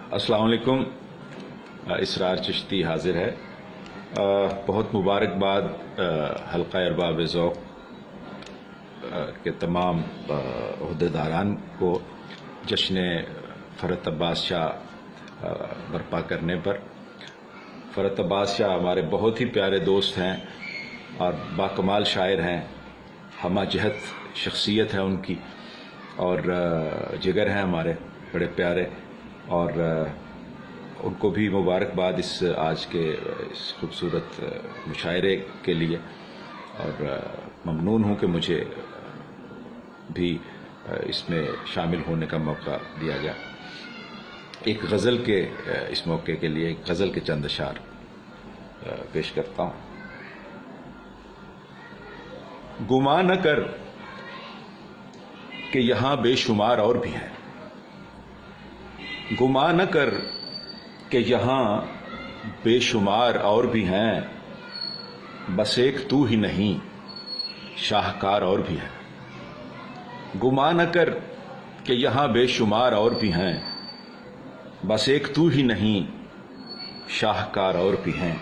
अस्सलाम वालेकुम। इसरार चिश्ती हाजिर है। बहुत मुबारकबाद हल्का अरबाब ज़ौक़ के तमाम ओहदेदारान को जश्न फ़रत अब्बास शाह बर्पा करने पर। फ़रत अब्बास शाह हमारे बहुत ही प्यारे दोस्त हैं और बाकमाल शायर हैं, हमा जहत शख्सियत है उनकी और जिगर हैं हमारे बड़े प्यारे, और उनको भी मुबारकबाद इस आज के इस खूबसूरत मुशायरे के लिए, और ममनून हूँ कि मुझे भी इसमें शामिल होने का मौका दिया गया। एक गज़ल के इस मौके के लिए एक गज़ल के चंद अशार पेश करता हूँ। गुमा न कर कि यहाँ बेशुमार और भी हैं, गुमा न कर कि यहाँ बेशुमार और भी हैं, बस एक तू ही नहीं शाहकार और भी हैं। गुमा न कर कि यहाँ बेशुमार और भी हैं, बस एक तू ही नहीं शाहकार और भी हैं।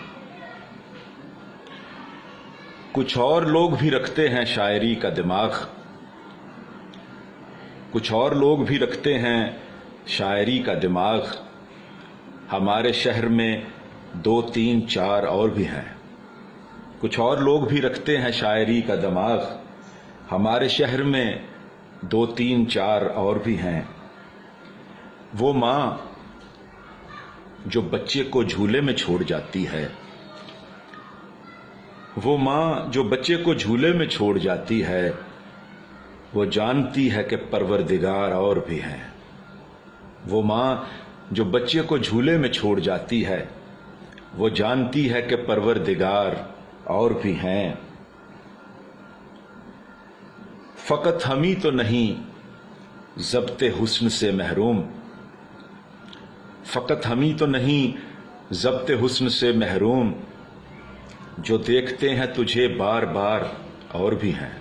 कुछ और लोग भी रखते हैं शायरी का दिमाग, कुछ और लोग भी रखते हैं शायरी का दिमाग, हमारे शहर में 2 3 4 और भी हैं। कुछ और लोग भी रखते हैं शायरी का दिमाग, हमारे शहर में 2 3 4 और भी हैं। वो माँ जो बच्चे को झूले में छोड़ जाती है, वो माँ जो बच्चे को झूले में छोड़ जाती है, वो जानती है कि परवरदिगार और भी हैं। वो माँ जो बच्चे को झूले में छोड़ जाती है, वो जानती है कि परवरदिगार और भी हैं। फकत हम ही तो नहीं ज़ब्ते हुस्न से महरूम, फकत हम ही तो नहीं ज़ब्ते हुस्न से महरूम, जो देखते हैं तुझे बार बार और भी हैं।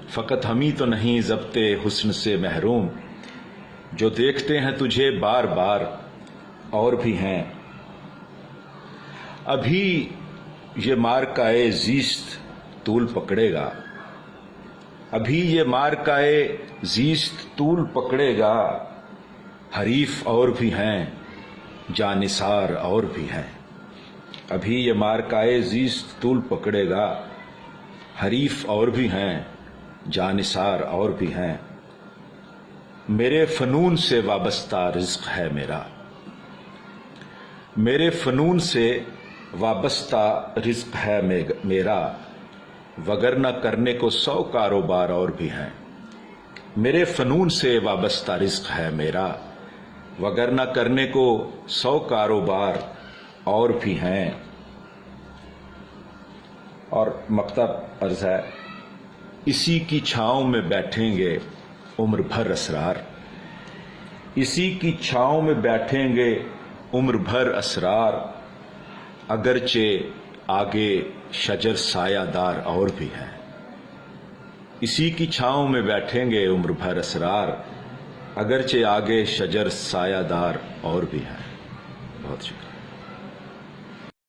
फकत हम ही तो नहीं ज़ब्ते हुस्न से महरूम, जो देखते हैं तुझे बार बार और भी हैं। अभी ये मार्काए ज़ीस्त तूल पकड़ेगा, अभी ये मार्काए ज़ीस्त तूल पकड़ेगा, हरीफ और भी हैं जानिसार और भी हैं। अभी ये मार्काए ज़ीस्त तूल पकड़ेगा, हरीफ और भी हैं जानिसार और भी हैं। मेरे फ़नून से वाबस्ता रिज़्क़ है मेरा, मेरे फ़नून से वाबस्ता रिज़्क़ है मेरा, वगरना करने को 100 कारोबार और भी हैं। मेरे फ़नून से वाबस्ता रिज़्क़ है मेरा, वगरना करने को 100 कारोबार और भी हैं। और मकतब अर्ज़ है, इसी की छाँव में बैठेंगे उम्र भर असरार, इसी की छाँव में बैठेंगे उम्र भर असरार, अगरचे आगे शजर सायादार और भी हैं। इसी की छाँव में बैठेंगे उम्र भर असरार, अगरचे आगे शजर सायादार और भी हैं। बहुत शुक्रिया।